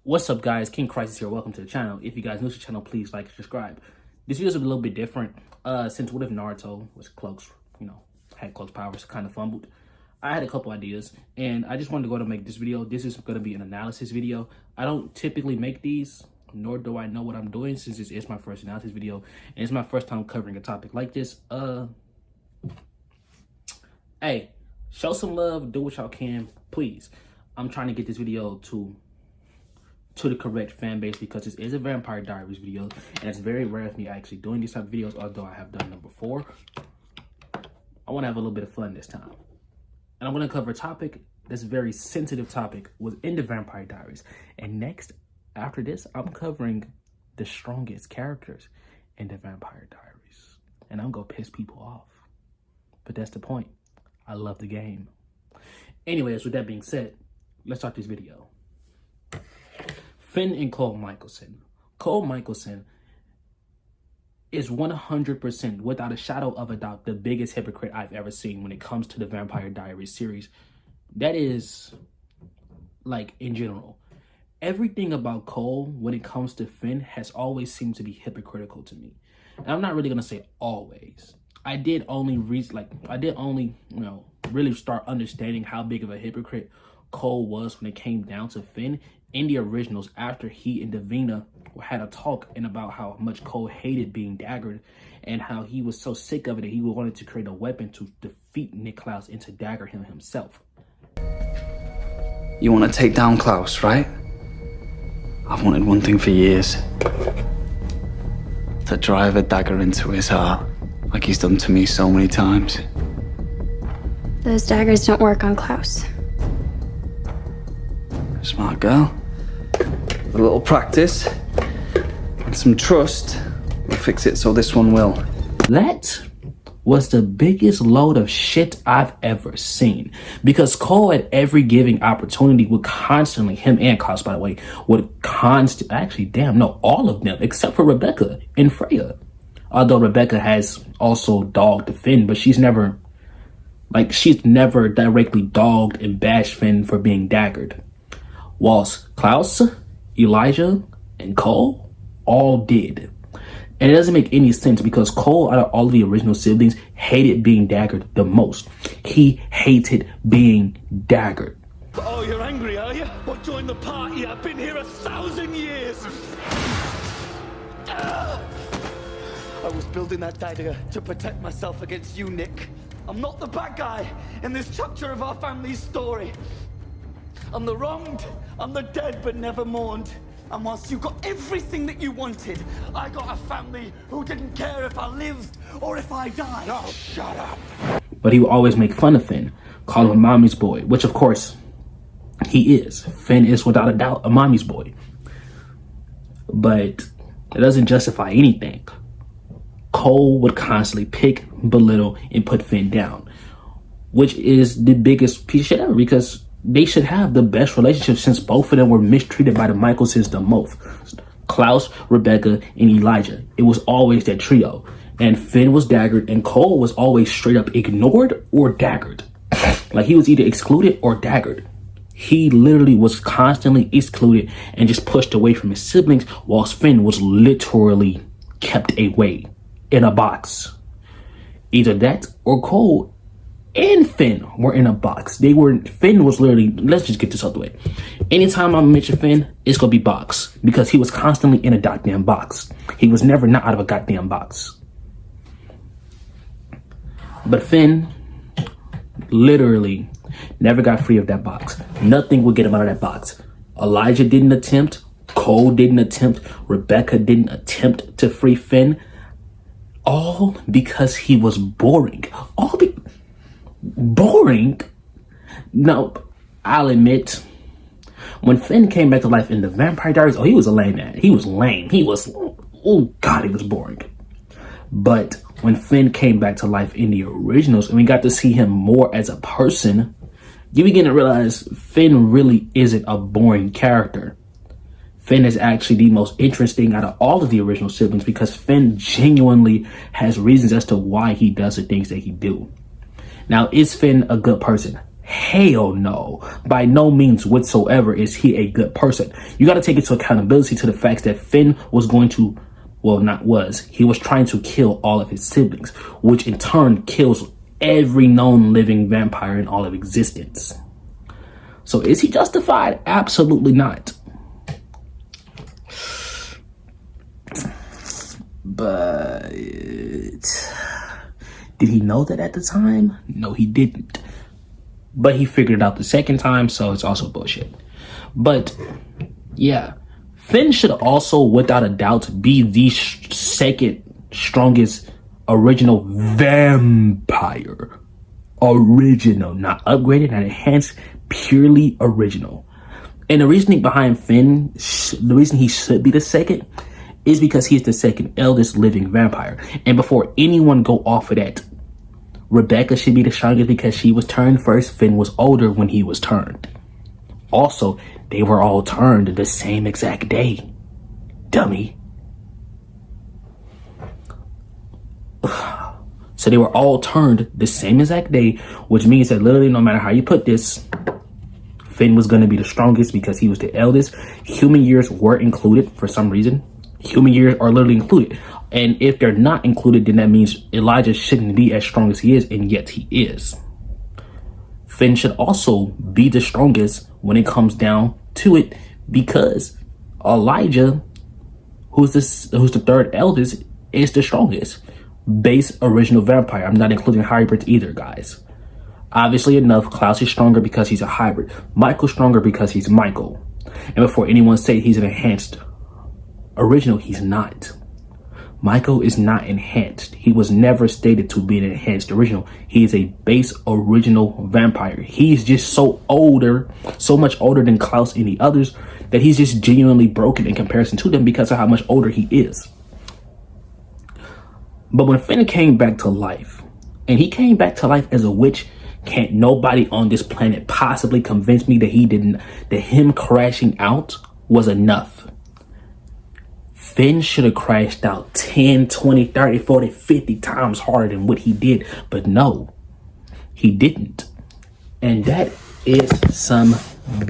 What's up, guys? King Crisis here. Welcome to the channel. If you guys new to the channel, please like and subscribe. This video is a little bit different. Since what if Naruto was Cloak's, had Cloak's powers, kind of fumbled. I had a couple ideas, and I just wanted to go to make this video. This is going to be an analysis video. I don't typically make these, nor do I know what I'm doing, since this is my first analysis video, and it's my first time covering a topic like this. Hey, show some love, do what y'all can, please. I'm trying to get this video to the correct fan base, because this is a Vampire Diaries video, and it's very rare of me actually doing these type of videos, although I have done them before. I want to have a little bit of fun this time, and I'm going to cover a topic that's a very sensitive topic within the Vampire Diaries. And next, after this, I'm covering the strongest characters in the Vampire Diaries, and I'm going to piss people off, but that's the point. I love the game. Anyways, with that being said, let's start this video. Finn and Cole Mikaelson. Cole Mikaelson is 100%, without a shadow of a doubt, the biggest hypocrite I've ever seen when it comes to the Vampire Diaries series. That is, like, in general. Everything about Cole, when it comes to Finn, has always seemed to be hypocritical to me. And I'm not really going to say always. I did only, really start understanding how big of a hypocrite Cole was when it came down to Finn in the originals, after he and Davina had a talk and about how much Cole hated being daggered, and how he was so sick of it that he wanted to create a weapon to defeat Nick Klaus and to dagger him himself. You want to take down Klaus, right? I've wanted one thing for years. To drive a dagger into his heart, like he's done to me so many times. Those daggers don't work on Klaus. Smart girl. With a little practice and some trust, we'll fix it so this one will. That was the biggest load of shit I've ever seen, because Cole, at every giving opportunity, would constantly, him and Klaus, by the way, all of them except for Rebecca and Freya. Although Rebecca has also dogged Finn, but she's never directly dogged and bashed Finn for being daggered. Whilst Klaus, Elijah, and Cole all did. And it doesn't make any sense, because Cole, out of all of the original siblings, hated being daggered the most. He hated being daggered. Oh, you're angry, are you? Well, join the party. I've been here 1,000 years. I was building that dagger to protect myself against you, Nick. I'm not the bad guy in this chapter of our family's story. I'm the wronged, I'm the dead but never mourned. And whilst you got everything that you wanted, I got a family who didn't care if I lived or if I died. Oh, shut up. But he would always make fun of Finn, call him a mommy's boy, which of course he is. Finn is without a doubt a mommy's boy. But it doesn't justify anything. Cole would constantly pick, belittle, and put Finn down, which is the biggest piece of shit ever, because they should have the best relationship, since both of them were mistreated by the Mikaelsons the most. Klaus, Rebecca, and Elijah. It was always that trio. And Finn was daggered, and Cole was always straight up ignored or daggered. Like, he was either excluded or daggered. He literally was constantly excluded and just pushed away from his siblings, whilst Finn was literally kept away in a box. Either that or Cole and Finn were in a box. Finn was literally, let's just get this out of the way. Anytime I mention Finn, it's gonna be box, because he was constantly in a goddamn box. He was never not out of a goddamn box. But Finn literally never got free of that box. Nothing would get him out of that box. Elijah didn't attempt, Cole didn't attempt, Rebecca didn't attempt to free Finn. All because he was boring. Boring? No, I'll admit, when Finn came back to life in the Vampire Diaries, he was a lame man. He was lame. He was boring. But when Finn came back to life in the originals, and we got to see him more as a person, you begin to realize Finn really isn't a boring character. Finn is actually the most interesting out of all of the original siblings, because Finn genuinely has reasons as to why he does the things that he do. Now, is Finn a good person? Hell no. By no means whatsoever is he a good person. You got to take into accountability to the facts that Finn was going to, well, not was, he was trying to kill all of his siblings, which in turn kills every known living vampire in all of existence. So is he justified? Absolutely not. But did he know that at the time? No, he didn't. But he figured it out the second time, so it's also bullshit. But yeah, Finn should also, without a doubt, be the second strongest original vampire. Original, not upgraded, not enhanced, purely original. And the reasoning behind Finn, the reason he should be the second, is because he's the second eldest living vampire. And before anyone go off of that, Rebecca should be the strongest because she was turned first. Finn was older when he was turned. Also, they were all turned the same exact day. Dummy. So they were all turned the same exact day, which means that literally no matter how you put this, Finn was going to be the strongest because he was the eldest. Human years were included for some reason. Human years are literally included. And if they're not included, then that means Elijah shouldn't be as strong as he is, and yet he is. Finn should also be the strongest when it comes down to it, because Elijah, who's the third eldest, is the strongest base original vampire. I'm not including hybrids either, guys. Obviously enough, Klaus is stronger because he's a hybrid. Michael's stronger because he's Michael. And before anyone say he's an enhanced original, he's not. Michael is not enhanced. He was never stated to be an enhanced original. He is a base original vampire. He's just so much older than Klaus and the others, that he's just genuinely broken in comparison to them because of how much older he is. But when Finn came back to life, and he came back to life as a witch, can't nobody on this planet possibly convince me that him crashing out was enough. Finn should have crashed out 10, 20, 30, 40, 50 times harder than what he did. But no, he didn't. And that is some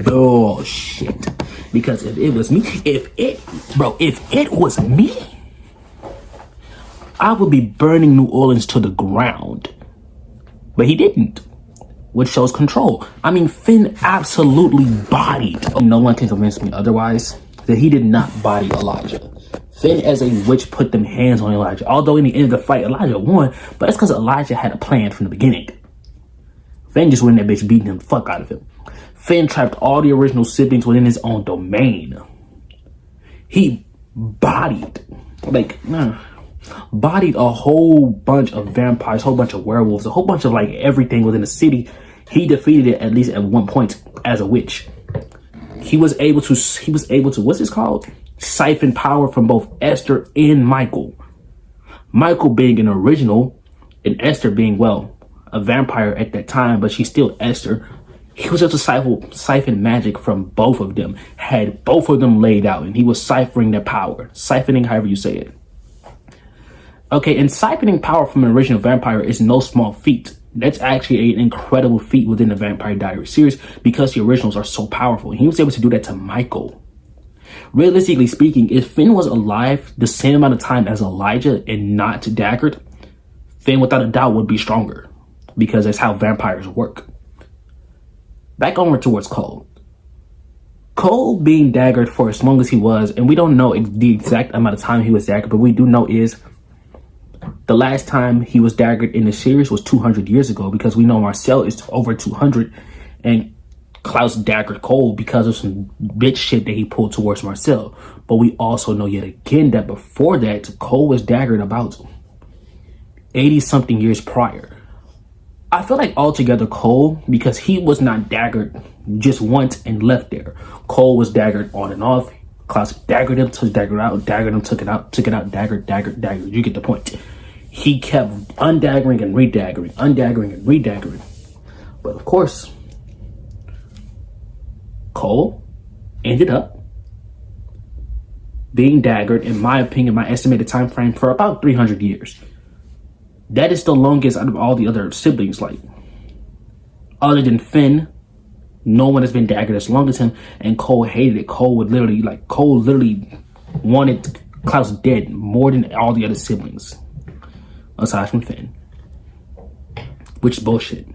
bullshit. Because if it was me, if it was me, I would be burning New Orleans to the ground. But he didn't, which shows control. I mean, Finn absolutely bodied. No one can convince me otherwise that he did not body Elijah. Finn as a witch put them hands on Elijah. Although in the end of the fight, Elijah won, but that's because Elijah had a plan from the beginning. Finn just went in that bitch beating him the fuck out of him. Finn trapped all the original siblings within his own domain. He bodied a whole bunch of vampires, a whole bunch of werewolves, a whole bunch of everything within the city. He defeated it at least at one point as a witch. He was able to, what's this called? Siphon power from both Esther and Michael. Michael being an original and Esther being, well, a vampire at that time, but she's still Esther. He was able to siphon magic from both of them, had both of them laid out, and he was siphoning their power. Siphoning, however you say it. Okay, and siphoning power from an original vampire is no small feat. That's actually an incredible feat within the Vampire Diaries series because the originals are so powerful. And he was able to do that to Michael. Realistically speaking, if Finn was alive the same amount of time as Elijah and not daggered, Finn without a doubt would be stronger because that's how vampires work. Back over towards Cole. Cole being daggered for as long as he was, and we don't know the exact amount of time he was daggered, but we do know is the last time he was daggered in the series was 200 years ago, because we know Marcel is over 200 and Klaus daggered Cole because of some bitch shit that he pulled towards Marcel. But we also know yet again that before that, Cole was daggered about 80 something years prior. I feel like altogether Cole, because he was not daggered just once and left there. Cole was daggered on and off. Klaus daggered him, took dagger out, daggered him, took it out, daggered. You get the point. He kept undaggering and redaggering, undaggering and redaggering. But of course, Cole ended up being daggered, in my opinion, my estimated time frame, for about 300 years. That is the longest out of all the other siblings. other than Finn, no one has been daggered as long as him, and Cole hated it. Cole literally wanted Klaus dead more than all the other siblings, aside from Finn, which is bullshit.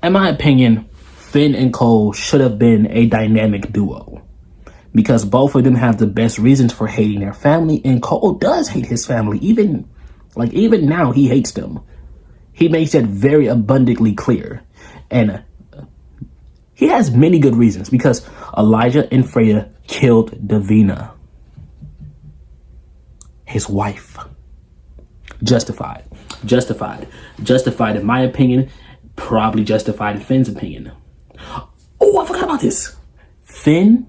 In my opinion, Finn and Cole should have been a dynamic duo, because both of them have the best reasons for hating their family, and Cole does hate his family. Even now, he hates them. He makes that very abundantly clear, and he has many good reasons, because Elijah and Freya killed Davina, his wife. Justified in my opinion, probably justified in Finn's opinion. Oh, I forgot about this. Finn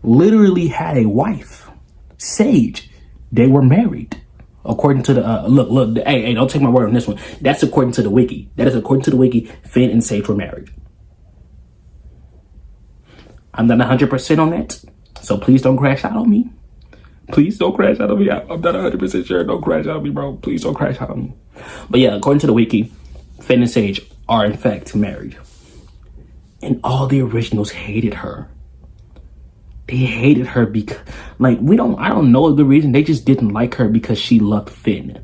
literally had a wife, Sage. They were married. According to the, look, hey, don't take my word on this one. That's according to the wiki. That is according to the wiki, Finn and Sage were married. I'm not 100% on that, so please don't crash out on me. Please don't crash out on me. I'm not 100% sure. Don't crash out on me, bro. Please don't crash out on me. But yeah, according to the wiki, Finn and Sage are in fact married. And all the originals hated her. They hated her because, like, I don't know the reason. They just didn't like her because she loved Finn.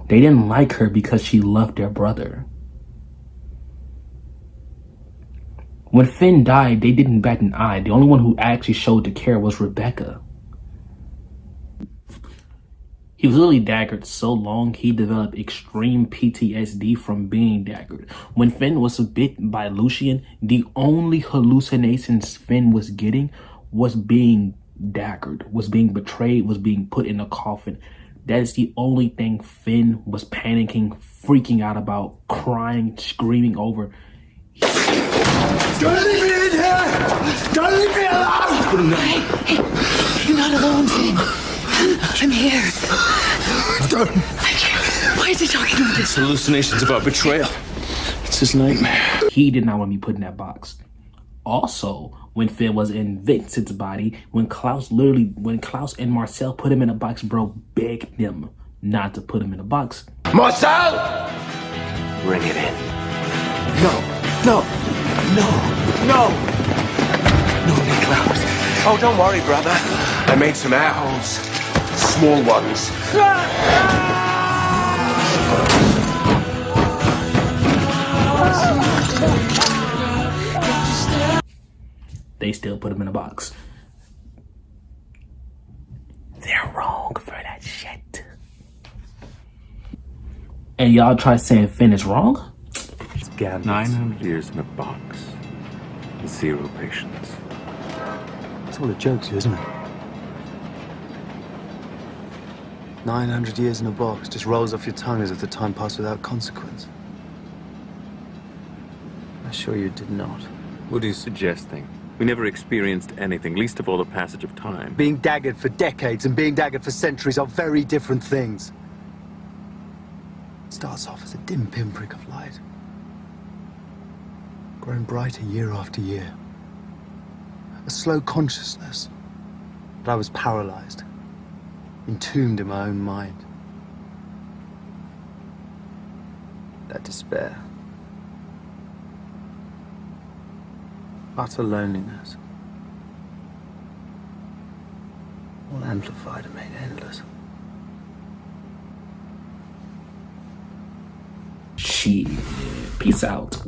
They didn't like her because she loved their brother. When Finn died, they didn't bat an eye. The only one who actually showed the care was Rebecca. He was literally daggered so long, he developed extreme PTSD from being daggered. When Finn was bit by Lucian, the only hallucinations Finn was getting was being daggered, was being betrayed, was being put in a coffin. That is the only thing Finn was panicking, freaking out about, crying, screaming over. Don't leave me in here! Don't leave me alone! Hey, you're not alone, Finn. I'm here. Don't. Why is he talking about this? Hallucinations about betrayal. It's his nightmare. He did not want to be put in that box. Also, when Finn was in Vincent's body, when Klaus and Marcel put him in a box, bro begged them not to put him in a box. Marcel! Bring it in. No, no, Niklaus. Oh, don't worry, brother. I made some air holes. Small ones. They still put him in a box. They're wrong for that shit. And y'all try saying Finn is wrong? 900 years in a box. Zero patience. It's all a joke to you, isn't it? 900 years in a box just rolls off your tongue as if the time passed without consequence. I assure you it did not. What are you suggesting? We never experienced anything, least of all the passage of time. Being daggered for decades and being daggered for centuries are very different things. It starts off as a dim pinprick of light, growing brighter year after year. A slow consciousness. But I was paralyzed, entombed in my own mind. That despair. Utter loneliness. All amplified and made endless. Shit. Peace out.